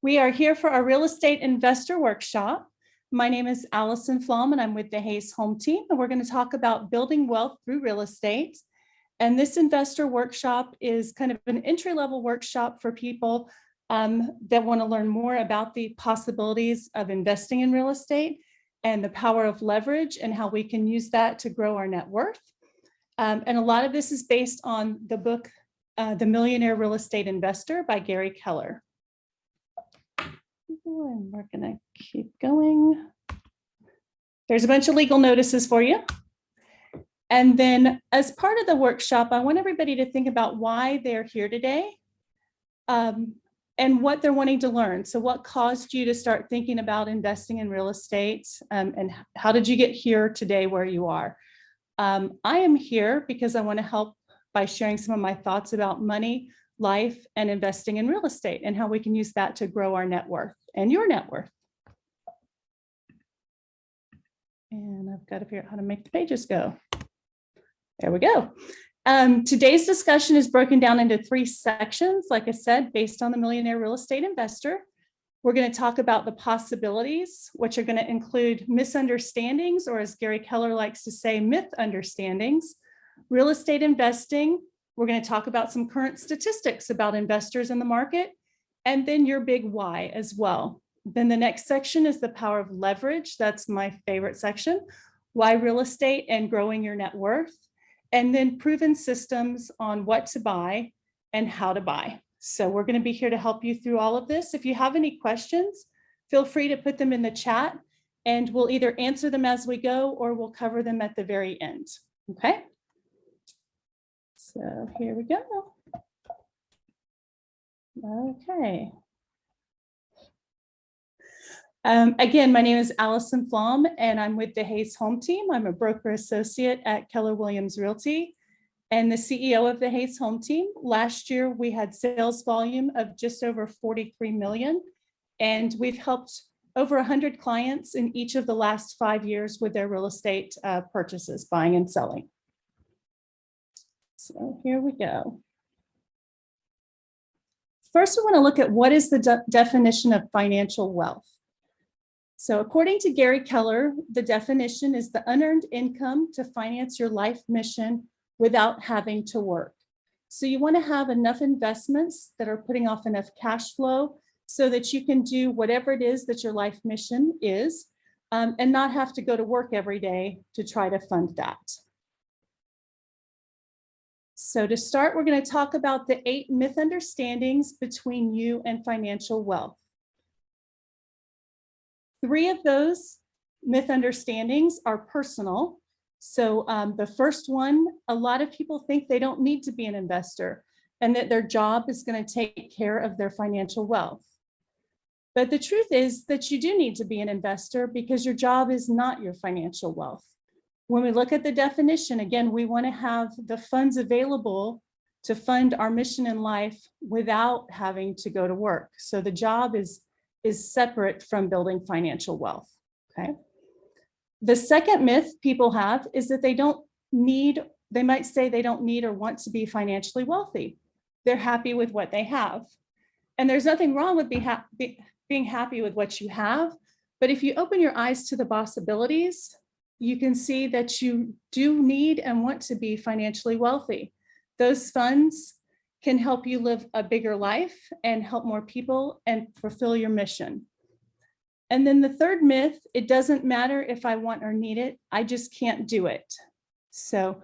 We are here for our real estate investor workshop. My name is Allison Flom and I'm with the Hayes Home Team, and we're going to talk about building wealth through real estate. And this investor workshop is kind of an entry-level workshop for people that want to learn more about the possibilities of investing in real estate and the power of leverage and how we can use that to grow our net worth. And a lot of this is based on the book, The Millionaire Real Estate Investor by Gary Keller. And we're going to keep going. There's a bunch of legal notices for you. And then as part of the workshop, I want everybody to think about why they're here today and what they're wanting to learn. So what caused you to start thinking about investing in real estate, and how did you get here today where you are? I am here because I want to help by sharing some of my thoughts about money, life, and investing in real estate and how we can use that to grow our net worth and your net worth. And I've got to figure out how to make the pages go. There we go. Today's discussion is broken down into 3 sections, like I said, based on the Millionaire Real Estate Investor. We're going to talk about the possibilities, which are going to include misunderstandings, or as Gary Keller likes to say, myth understandings, real estate investing. We're going to talk about some current statistics about investors in the market, and then your big why as well. Then the next section is the power of leverage. That's my favorite section. Why real estate and growing your net worth. And then proven systems on what to buy and how to buy. So we're going to be here to help you through all of this. If you have any questions, feel free to put them in the chat and we'll either answer them as we go or we'll cover them at the very end. Okay. So here we go. Okay. Again, my name is Allison Flom and I'm with the Hayes Home Team. I'm a broker associate at Keller Williams Realty and the CEO of the Hayes Home Team. Last year, we had sales volume of just over 43 million, and we've helped over 100 clients in each of the last 5 years with their real estate purchases, buying and selling. So here we go. First, we want to look at what is the definition of financial wealth. So according to Gary Keller, the definition is the unearned income to finance your life mission without having to work. So you want to have enough investments that are putting off enough cash flow so that you can do whatever it is that your life mission is, and not have to go to work every day to try to fund that. So to start, we're going to talk about the 8 misunderstandings between you and financial wealth. 3 of those misunderstandings are personal. So the first one, a lot of people think they don't need to be an investor and that their job is going to take care of their financial wealth. But the truth is that you do need to be an investor because your job is not your financial wealth. When we look at the definition, again, we want to have the funds available to fund our mission in life without having to go to work. So the job is separate from building financial wealth, okay? The second myth people have is that they might say they don't need or want to be financially wealthy. They're happy with what they have. And there's nothing wrong with being happy with what you have, but if you open your eyes to the possibilities, you can see that you do need and want to be financially wealthy. Those funds can help you live a bigger life and help more people and fulfill your mission. And then the third myth, it doesn't matter if I want or need it, I just can't do it. So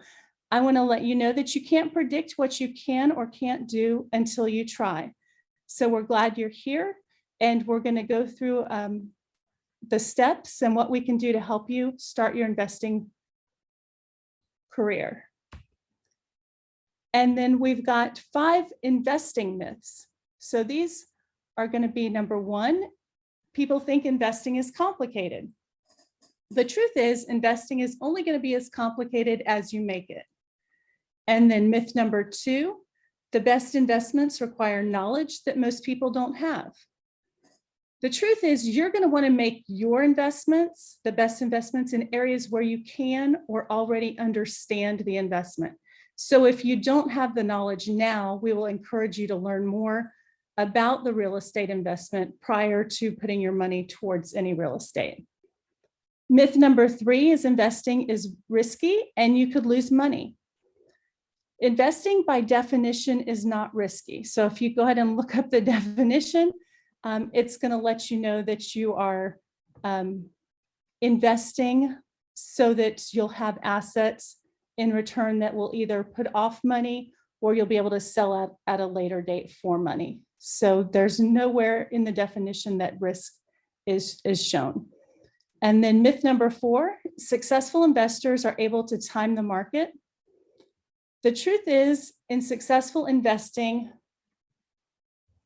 I want to let you know that you can't predict what you can or can't do until you try. So we're glad you're here and we're going to go through the steps and what we can do to help you start your investing career. And then we've got 5 investing myths. So these are going to be number 1, people think investing is complicated. The truth is investing is only going to be as complicated as you make it. And then myth number 2, the best investments require knowledge that most people don't have. The truth is you're going to want to make your investments, the best investments, in areas where you can or already understand the investment. So if you don't have the knowledge now, we will encourage you to learn more about the real estate investment prior to putting your money towards any real estate. Myth number 3 is investing is risky and you could lose money. Investing by definition is not risky. So if you go ahead and look up the definition, it's going to let you know that you are investing so that you'll have assets in return that will either put off money or you'll be able to sell at a later date for money. So there's nowhere in the definition that risk is shown. And then myth number 4, successful investors are able to time the market. The truth is, in successful investing,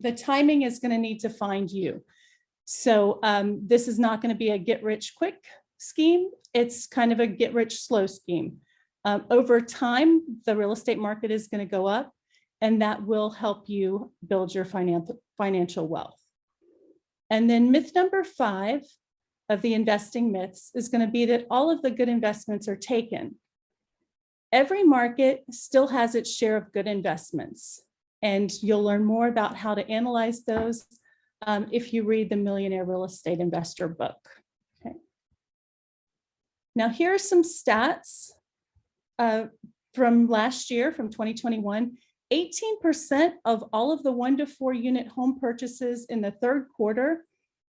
the timing is going to need to find you. So this is not going to be a get rich quick scheme. It's kind of a get rich slow scheme. Over time, the real estate market is going to go up, and that will help you build your financial wealth. And then myth number 5 of the investing myths is going to be that all of the good investments are taken. Every market still has its share of good investments, and you'll learn more about how to analyze those if you read the Millionaire Real Estate Investor book. Okay. Now, here are some stats from last year, from 2021. 18% of all of the 1 to 4 unit home purchases in the third quarter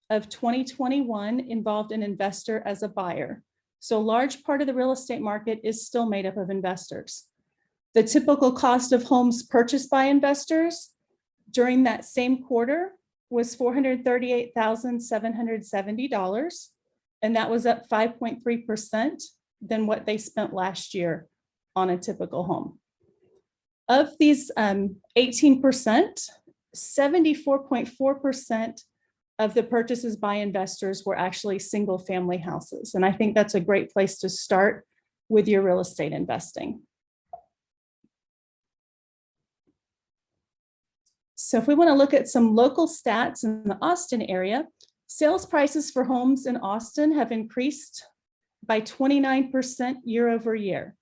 of 2021 involved an investor as a buyer. So a large part of the real estate market is still made up of investors. The typical cost of homes purchased by investors during that same quarter was $438,770, and that was up 5.3% than what they spent last year on a typical home. Of these 18%, 74.4% of the purchases by investors were actually single family houses. And I think that's a great place to start with your real estate investing. So if we want to look at some local stats in the Austin area, sales prices for homes in Austin have increased by 29% year over year.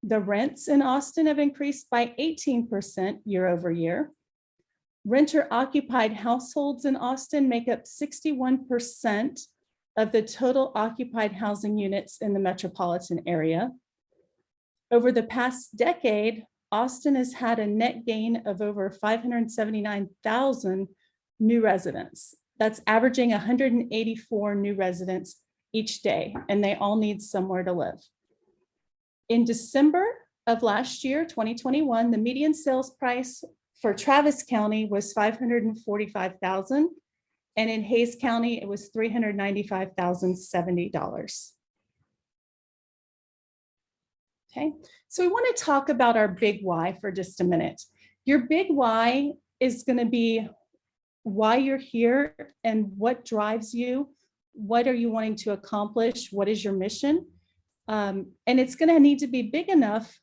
The rents in Austin have increased by 18% year over year. Renter occupied households in Austin make up 61% of the total occupied housing units in the metropolitan area. Over the past decade, Austin has had a net gain of over 579,000 new residents. That's averaging 184 new residents each day, and they all need somewhere to live. In December of last year, 2021, the median sales price for Travis County was $545,000, and in Hayes County, it was $395,070. Okay, so we want to talk about our big why for just a minute. Your big why is going to be why you're here and what drives you. What are you wanting to accomplish? What is your mission? And it's going to need to be big enough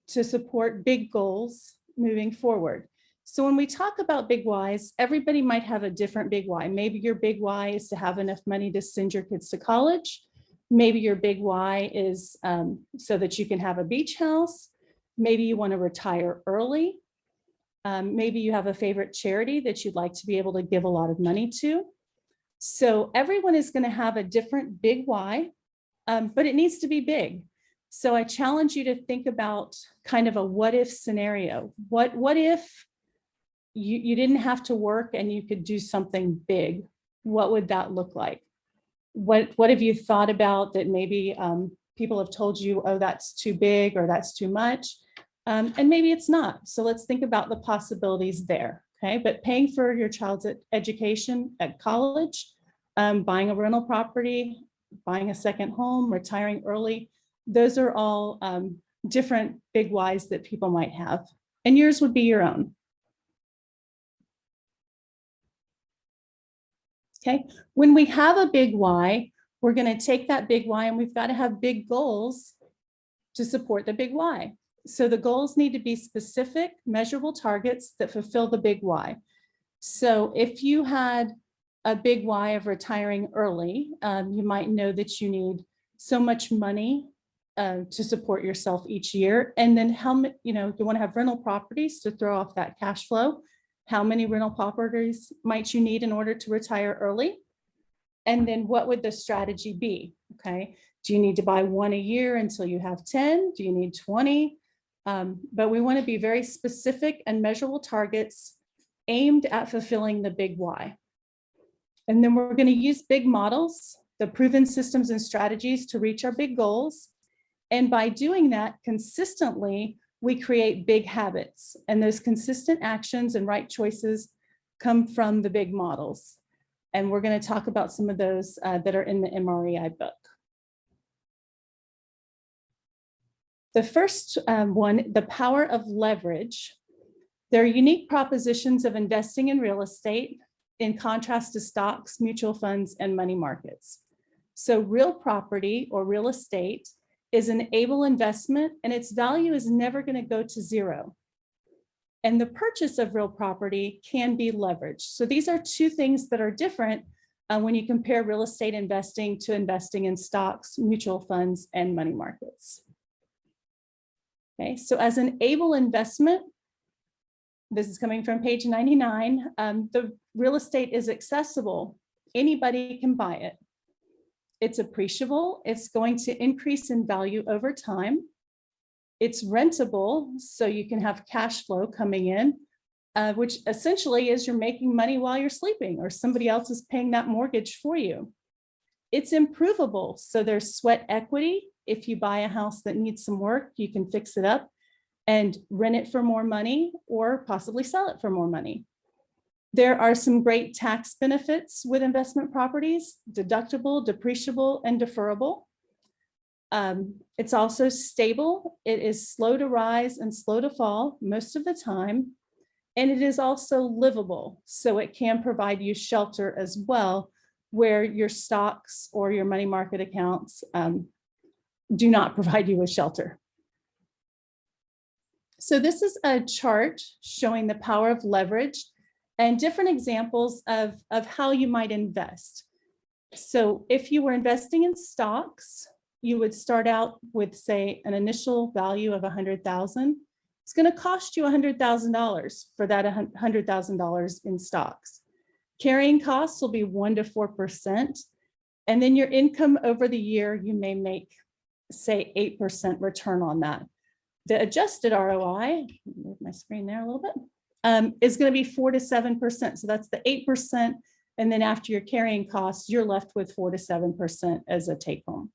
to support big goals moving forward. So when we talk about big whys, everybody might have a different big why. Maybe your big why is to have enough money to send your kids to college. Maybe your big why is so that you can have a beach house. Maybe you want to retire early. Maybe you have a favorite charity that you'd like to be able to give a lot of money to. So everyone is going to have a different big why, but it needs to be big. So I challenge you to think about kind of a what if scenario. What if you didn't have to work and you could do something big? What would that look like? What have you thought about that maybe people have told you, oh, that's too big or that's too much? And maybe it's not. So let's think about the possibilities there. Okay, but paying for your child's education at college, buying a rental property, buying a second home, retiring early, those are all different big whys that people might have. And yours would be your own. Okay, when we have a big why, we're going to take that big why and we've got to have big goals to support the big why. So the goals need to be specific, measurable targets that fulfill the big why. So if you had a big why of retiring early, you might know that you need so much money to support yourself each year. And then you want to have rental properties to throw off that cash flow. How many rental properties might you need in order to retire early? And then what would the strategy be? Okay. Do you need to buy one a year until you have 10? Do you need 20? But we want to be very specific and measurable targets aimed at fulfilling the big why. And then we're going to use big models, the proven systems and strategies to reach our big goals. And by doing that consistently, we create big habits. And those consistent actions and right choices come from the big models. And we're going to talk about some of those that are in the MREI book. The first one, the power of leverage. There are unique propositions of investing in real estate in contrast to stocks, mutual funds, and money markets. So real property or real estate is an able investment and its value is never going to go to zero. And the purchase of real property can be leveraged. So these are two things that are different when you compare real estate investing to investing in stocks, mutual funds, and money markets. Okay, so as an able investment, this is coming from page 99, the real estate is accessible. Anybody can buy it. It's appreciable. It's going to increase in value over time. It's rentable, so you can have cash flow coming in, which essentially is you're making money while you're sleeping or somebody else is paying that mortgage for you. It's improvable, so there's sweat equity. If you buy a house that needs some work, you can fix it up and rent it for more money or possibly sell it for more money. There are some great tax benefits with investment properties: deductible, depreciable, and deferrable. It's also stable. It is slow to rise and slow to fall most of the time. And it is also livable. So it can provide you shelter as well, where your stocks or your money market accounts do not provide you with shelter. So this is a chart showing the power of leverage and different examples of how you might invest. So if you were investing in stocks, you would start out with, say, an initial value of $100,000. It's going to cost you $100,000 for that $100,000 in stocks. Carrying costs will be 1 to 4%. And then your income over the year, you may make, say, 8% return on that. The adjusted ROI, move my screen there a little bit, is going to be 4 to 7%. So that's the 8%. And then after your carrying costs, you're left with 4 to 7% as a take home.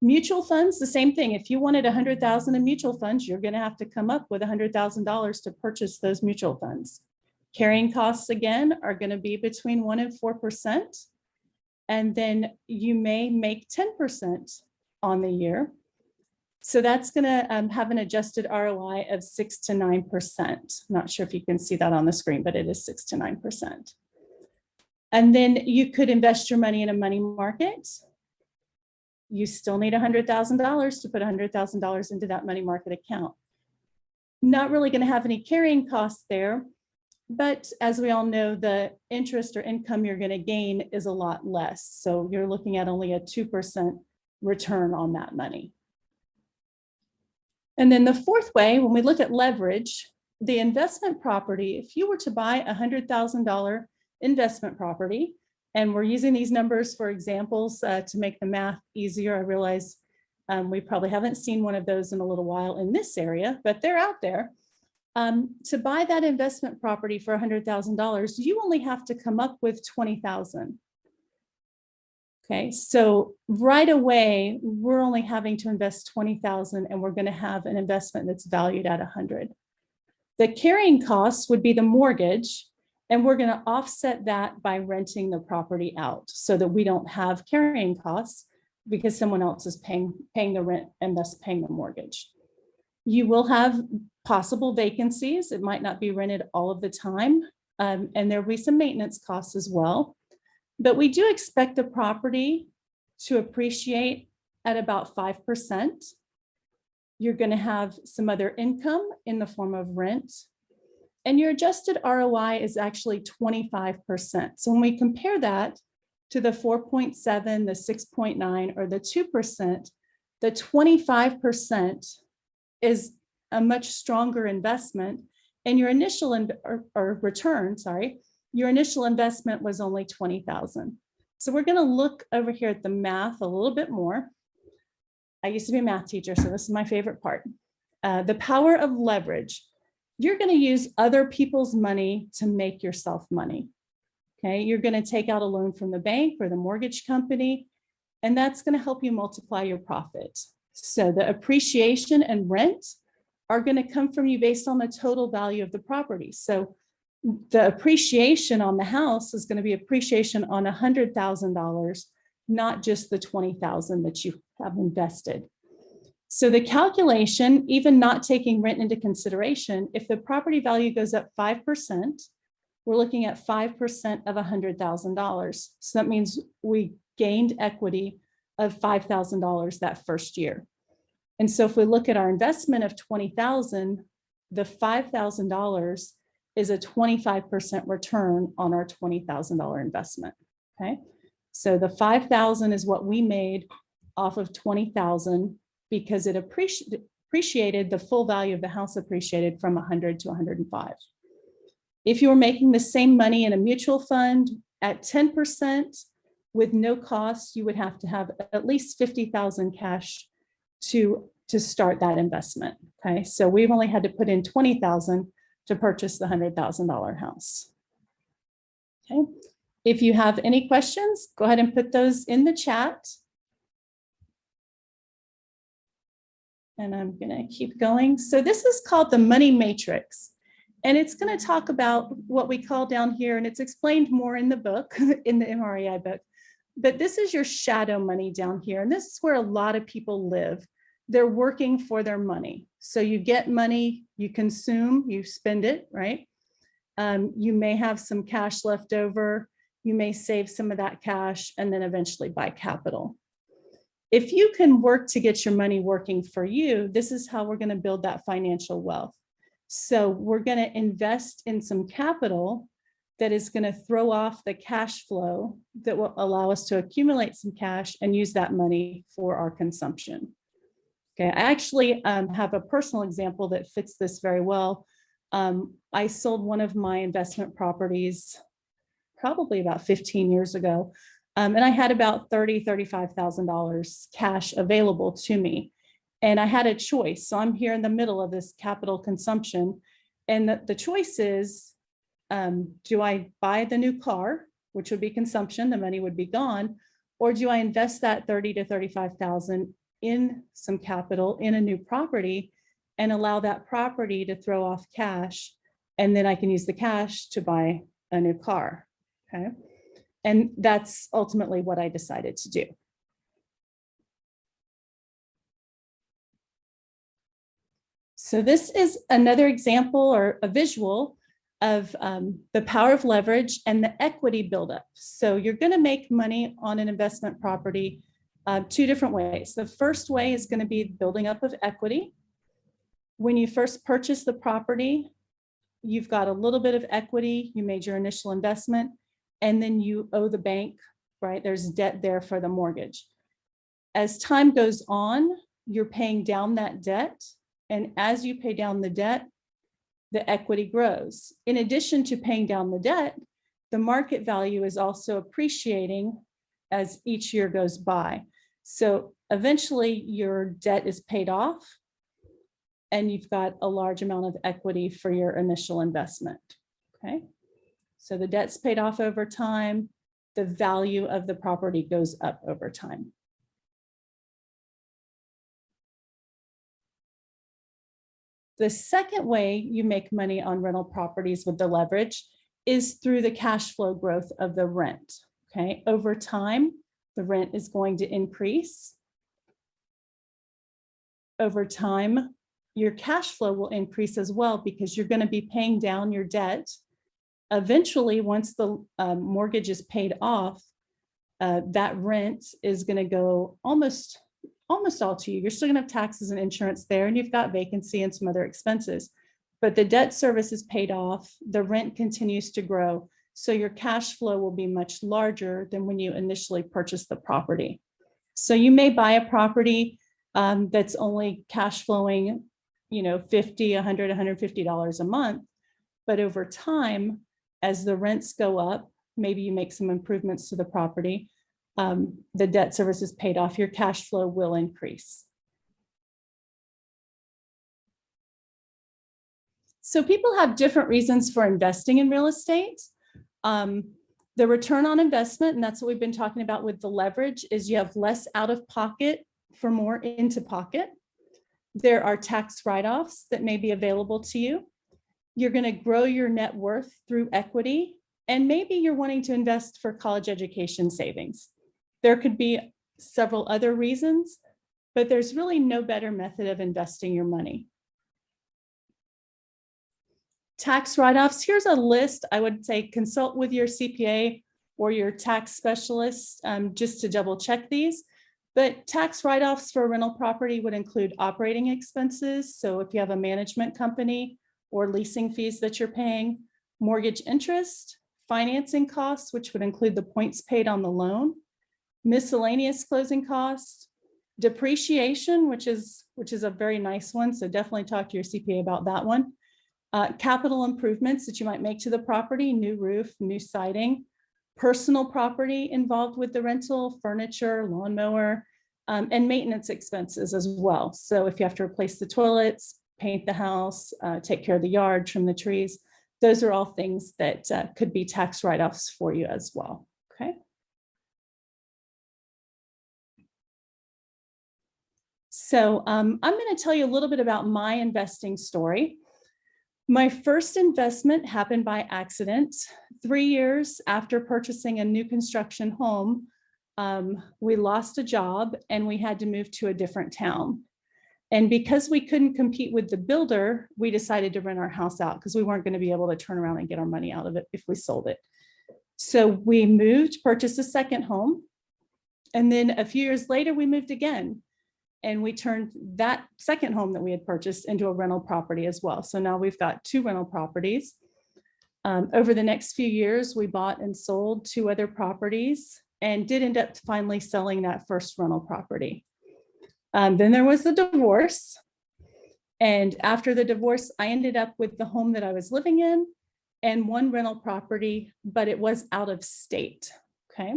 Mutual funds, the same thing. If you wanted $100,000 in mutual funds, you're going to have to come up with $100,000 to purchase those mutual funds. Carrying costs, again, are going to be between 1 and 4%. And then you may make 10% on the year. So that's going to have an adjusted ROI of 6 to 9%. Not sure if you can see that on the screen, but it is 6 to 9%. And then you could invest your money in a money market. You still need $100,000 to put $100,000 into that money market account. Not really going to have any carrying costs there, but as we all know, the interest or income you're going to gain is a lot less. So you're looking at only a 2% return on that money. And then the fourth way, when we look at leverage, the investment property, if you were to buy a $100,000 investment property, and we're using these numbers for examples to make the math easier. I realize we probably haven't seen one of those in a little while in this area, but they're out there. To buy that investment property for $100,000, you only have to come up with $20,000. Okay, so right away, we're only having to invest $20,000 and we're going to have an investment that's valued at $100,000. The carrying costs would be the mortgage, and we're going to offset that by renting the property out so that we don't have carrying costs because someone else is paying the rent and thus paying the mortgage. You will have possible vacancies. It might not be rented all of the time, and there'll be some maintenance costs as well. But we do expect the property to appreciate at about 5%. You're going to have some other income in the form of rent. And your adjusted ROI is actually 25%. So when we compare that to the 4.7, the 6.9, or the 2%, the 25% is a much stronger investment. and your initial or return, sorry, your initial investment was only 20,000. So we're going to look over here at the math a little bit more. I used to be a math teacher, so this is my favorite part. The power of leverage. You're going to use other people's money to make yourself money. Okay, you're going to take out a loan from the bank or the mortgage company, and that's going to help you multiply your profit. So the appreciation and rent are going to come from you based on the total value of the property. So the appreciation on the house is going to be appreciation on $100,000, not just the 20,000 that you have invested. So the calculation, even not taking rent into consideration, if the property value goes up 5%, we're looking at 5% of $100,000. So that means we gained equity of $5,000 that first year. And so if we look at our investment of 20,000, the $5,000 is a 25% return on our $20,000 investment. Okay, so the 5,000 is what we made off of 20,000 because it appreciated, the full value of the house appreciated from 100 to 105. If you were making the same money in a mutual fund at 10% with no cost, you would have to have at least 50,000 cash to start that investment. Okay, so we've only had to put in 20,000 to purchase the $100,000 house. Okay, if you have any questions, go ahead and put those in the chat. And I'm going to keep going. So this is called the money matrix. And it's going to talk about what we call down here, and it's explained more in the book, in the MREI book. But this is your shadow money down here. And this is where a lot of people live. They're working for their money. So you get money, you consume, you spend it, right? You may have some cash left over. You may save some of that cash and then eventually buy capital. If you can work to get your money working for you, this is how we're going to build that financial wealth. So we're going to invest in some capital that is going to throw off the cash flow that will allow us to accumulate some cash and use that money for our consumption. Okay, I actually have a personal example that fits this very well. I sold one of my investment properties probably about 15 years ago. And I had about $35,000 cash available to me. And I had a choice. So I'm here in the middle of this capital consumption. And the choice is, do I buy the new car, which would be consumption, the money would be gone, or do I invest that $30,000 to $35,000 in some capital in a new property and allow that property to throw off cash, and then I can use the cash to buy a new car. Okay. And that's ultimately what I decided to do. So this is another example or a visual of the power of leverage and the equity buildup. So you're going to make money on an investment property two different ways. The first way is going to be building up of equity. When you first purchase the property, you've got a little bit of equity, you made your initial investment, and then you owe the bank, right? There's debt there for the mortgage. As time goes on, you're paying down that debt. And as you pay down the debt, the equity grows. In addition to paying down the debt, the market value is also appreciating as each year goes by. So eventually your debt is paid off and you've got a large amount of equity for your initial investment. Okay. So the debt's paid off over time. The value of the property goes up over time. The second way you make money on rental properties with the leverage is through the cash flow growth of the rent. Okay, over time, the rent is going to increase. Over time, your cash flow will increase as well because you're going to be paying down your debt. Eventually, once the mortgage is paid off, that rent is going to go almost all to you. You're still going to have taxes and insurance there, and you've got vacancy and some other expenses. But the debt service is paid off, the rent continues to grow. So your cash flow will be much larger than when you initially purchased the property. So you may buy a property that's only cash flowing, $50, $100, $150 a month. But over time, as the rents go up, maybe you make some improvements to the property, the debt service is paid off, your cash flow will increase. So people have different reasons for investing in real estate. The return on investment, and that's what we've been talking about with the leverage, is you have less out of pocket for more into pocket. There are tax write-offs that may be available to you. You're going to grow your net worth through equity, and maybe you're wanting to invest for college education savings. There could be several other reasons, but there's really no better method of investing your money. Tax write-offs, here's a list. I would say consult with your CPA or your tax specialist just to double check these. But tax write-offs for a rental property would include operating expenses. So if you have a management company or leasing fees that you're paying, mortgage interest, financing costs, which would include the points paid on the loan, miscellaneous closing costs, depreciation, which is a very nice one. So definitely talk to your CPA about that one. Capital improvements that you might make to the property, new roof, new siding, personal property involved with the rental, furniture, lawnmower, and maintenance expenses as well. So if you have to replace the toilets, paint the house, take care of the yard, trim the trees, those are all things that could be tax write-offs for you as well. Okay. So I'm going to tell you a little bit about my investing story. My first investment happened by accident. 3 years after purchasing a new construction home, we lost a job and we had to move to a different town. And because we couldn't compete with the builder, we decided to rent our house out because we weren't going to be able to turn around and get our money out of it if we sold it. So we moved, purchased a second home. And then a few years later, we moved again. And we turned that second home that we had purchased into a rental property as well. So now we've got 2 rental properties. Over the next few years, we bought and sold 2 other properties and did end up finally selling that first rental property. Then there was the divorce. And after the divorce, I ended up with the home that I was living in and 1 rental property, but it was out of state. Okay.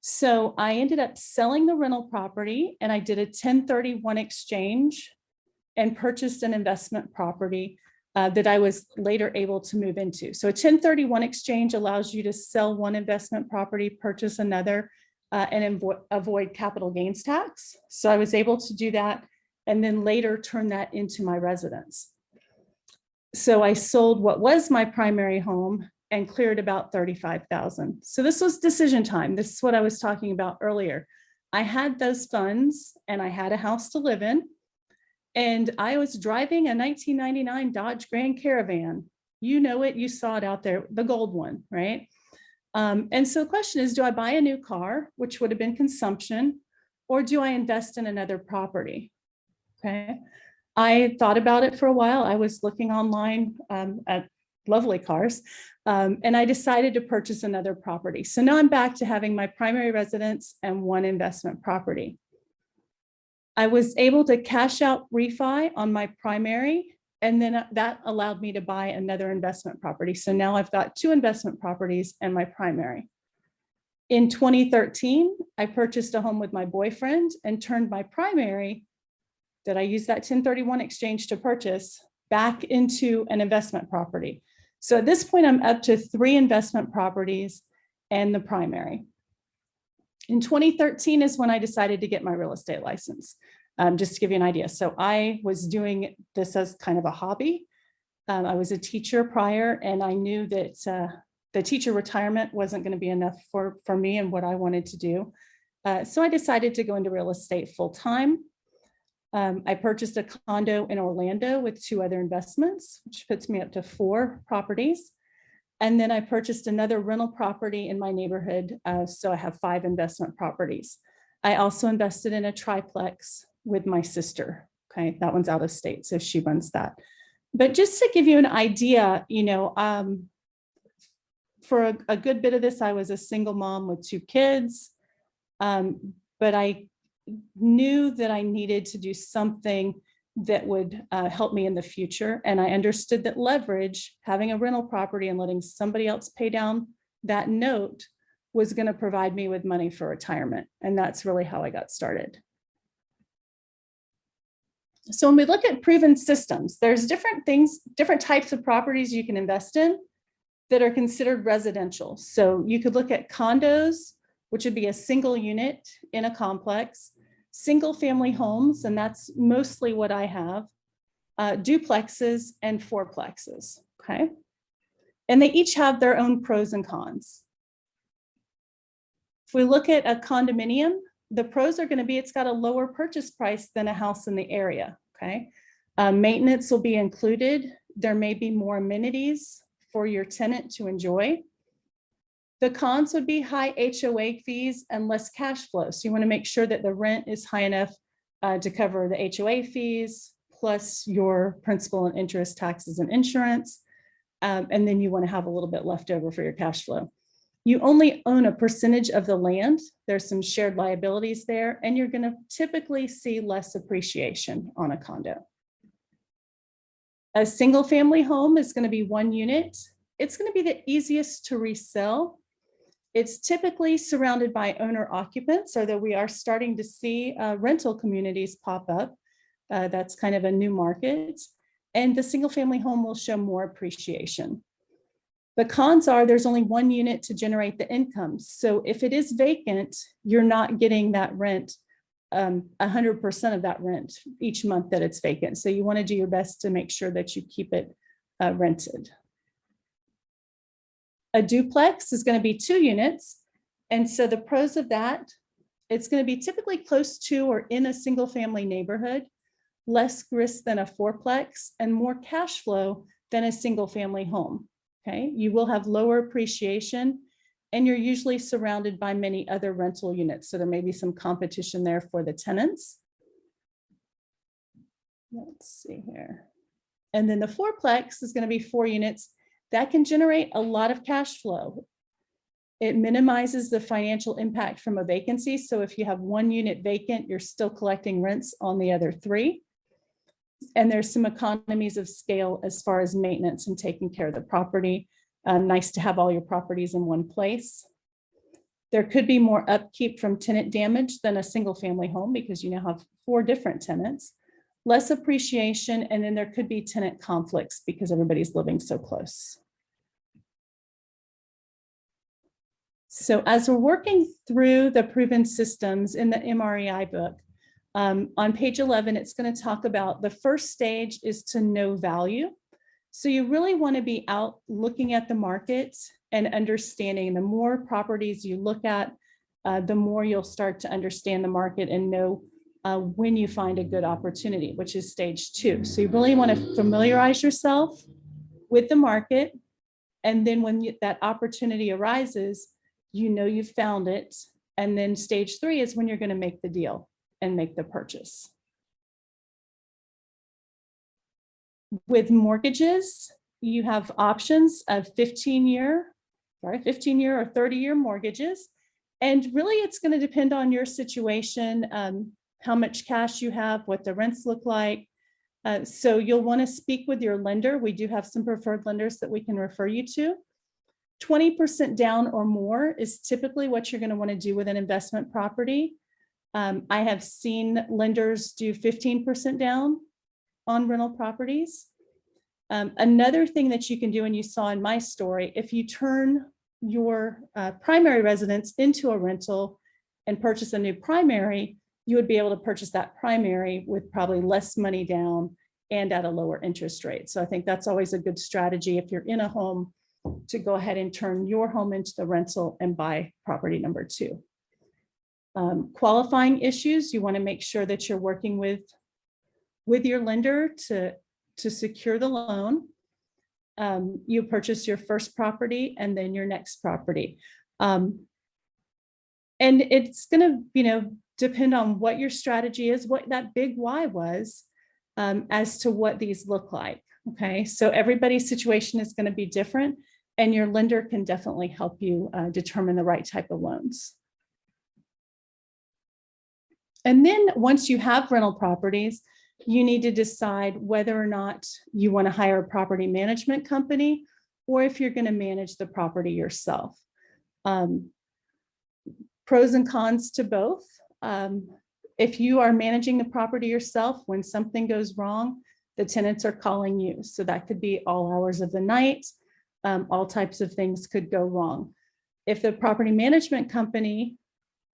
So I ended up selling the rental property and I did a 1031 exchange and purchased an investment property that I was later able to move into. So a 1031 exchange allows you to sell one investment property, purchase another, and avoid capital gains tax. So I was able to do that and then later turn that into my residence. So I sold what was my primary home and cleared about $35,000. So this was decision time. This is what I was talking about earlier. I had those funds and I had a house to live in. And I was driving a 1999 Dodge Grand Caravan. You know it, you saw it out there, the gold one, right? And so the question is, do I buy a new car, which would have been consumption, or do I invest in another property? Okay. I thought about it for a while. I was looking online at lovely cars. And I decided to purchase another property. So now I'm back to having my primary residence and 1 investment property. I was able to cash out refi on my primary, and then that allowed me to buy another investment property. So now I've got 2 investment properties and my primary. In 2013, I purchased a home with my boyfriend and turned my primary that I used that 1031 exchange to purchase back into an investment property. So at this point, I'm up to 3 investment properties and the primary. In 2013 is when I decided to get my real estate license, just to give you an idea. So I was doing this as kind of a hobby. I was a teacher prior, and I knew that the teacher retirement wasn't going to be enough for me and what I wanted to do. So I decided to go into real estate full time. I purchased a condo in Orlando with 2 other investments, which puts me up to 4 properties. And then I purchased another rental property in my neighborhood. So I have 5 investment properties. I also invested in a triplex with my sister. Okay, that one's out of state, so she runs that. But just to give you an idea, you know, for a good bit of this, I was a single mom with 2 kids, but I knew that I needed to do something that would help me in the future. And I understood that leverage, having a rental property and letting somebody else pay down that note, was going to provide me with money for retirement. And that's really how I got started. So when we look at proven systems, there's different things, different types of properties you can invest in that are considered residential. So you could look at condos, which would be a single unit in a complex, single family homes, and that's mostly what I have, duplexes and fourplexes, okay? And they each have their own pros and cons. If we look at a condominium, the pros are gonna be it's got a lower purchase price than a house in the area, okay? Maintenance will be included. There may be more amenities for your tenant to enjoy. The cons would be high HOA fees and less cash flow. So you want to make sure that the rent is high enough to cover the HOA fees, plus your principal and interest, taxes, and insurance. And then you want to have a little bit left over for your cash flow. You only own a percentage of the land. There's some shared liabilities there, and you're going to typically see less appreciation on a condo. A single family home is going to be one unit. It's going to be the easiest to resell. It's typically surrounded by owner occupants, although we are starting to see rental communities pop up. That's kind of a new market. And the single family home will show more appreciation. The cons are there's only one unit to generate the income. So if it is vacant, you're not getting that rent, 100% of that rent each month that it's vacant. So you want to do your best to make sure that you keep it rented. A duplex is going to be 2 units. And so the pros of that, it's going to be typically close to or in a single family neighborhood, less risk than a fourplex, and more cash flow than a single family home. Okay, you will have lower appreciation, and you're usually surrounded by many other rental units. So there may be some competition there for the tenants. Let's see here. And then the fourplex is going to be 4 units. That can generate a lot of cash flow. It minimizes the financial impact from a vacancy. So if you have 1 unit vacant, you're still collecting rents on the other 3. And there's some economies of scale as far as maintenance and taking care of the property. Nice to have all your properties in one place. There could be more upkeep from tenant damage than a single family home because you now have 4 different tenants. Less appreciation, and then there could be tenant conflicts because everybody's living so close. So as we're working through the proven systems in the MREI book, on page 11, it's going to talk about the first stage is to know value. So you really want to be out looking at the market and understanding. The more properties you look at, the more you'll start to understand the market and know when you find a good opportunity, which is stage 2. So you really want to familiarize yourself with the market. And then when that opportunity arises, you know you've found it. And then stage 3 is when you're going to make the deal and make the purchase. With mortgages, you have options of 15-year or 30-year mortgages. And really, it's going to depend on your situation, how much cash you have, what the rents look like. So you'll want to speak with your lender. We do have some preferred lenders that we can refer you to. 20% down or more is typically what you're going to want to do with an investment property. I have seen lenders do 15% down on rental properties. Another thing that you can do, and you saw in my story, if you turn your primary residence into a rental and purchase a new primary, you would be able to purchase that primary with probably less money down and at a lower interest rate. So I think that's always a good strategy if you're in a home to go ahead and turn your home into the rental and buy property number 2. Qualifying issues, you want to make sure that you're working with your lender to secure the loan. You purchase your first property and then your next property. And it's going to, depend on what your strategy is, what that big why was, as to what these look like. Okay, so everybody's situation is going to be different, and your lender can definitely help you determine the right type of loans. And then once you have rental properties, you need to decide whether or not you want to hire a property management company or if you're going to manage the property yourself. Pros and cons to both. If you are managing the property yourself, when something goes wrong, the tenants are calling you. So that could be all hours of the night. All types of things could go wrong. If the property management company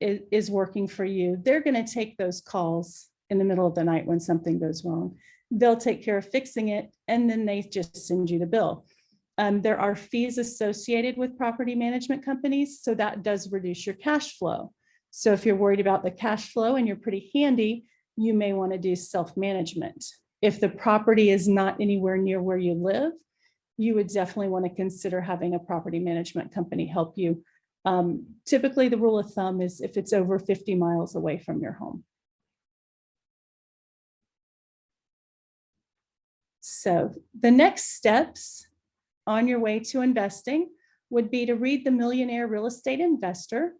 is working for you, they're going to take those calls in the middle of the night when something goes wrong. They'll take care of fixing it, and then they just send you the bill. There are fees associated with property management companies, so that does reduce your cash flow. So if you're worried about the cash flow and you're pretty handy, you may want to do self-management. If the property is not anywhere near where you live, you would definitely want to consider having a property management company help you. Typically, the rule of thumb is if it's over 50 miles away from your home. So the next steps on your way to investing would be to read The Millionaire Real Estate Investor.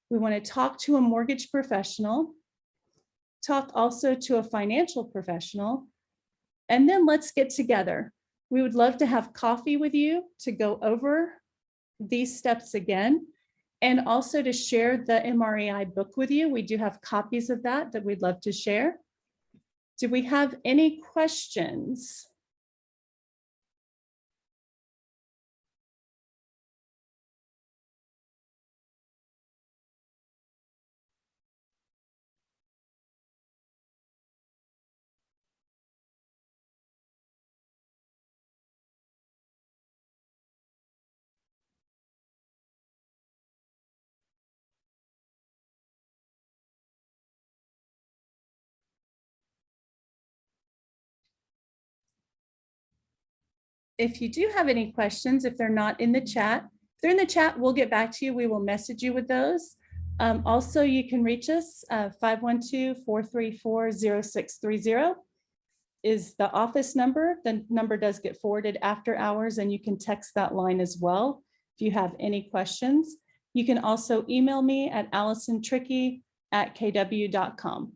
We want to talk to a mortgage professional, talk also to a financial professional, and then let's get together. We would love to have coffee with you to go over these steps again, and also to share the MREI book with you. We do have copies of that we'd love to share. Do we have any questions? If you do have any questions, if they're not in the chat, if they're in the chat, we'll get back to you. We will message you with those. Also, you can reach us, 512-434-0630 is the office number. The number does get forwarded after hours, and you can text that line as well if you have any questions. You can also email me at allisontrickey@kw.com.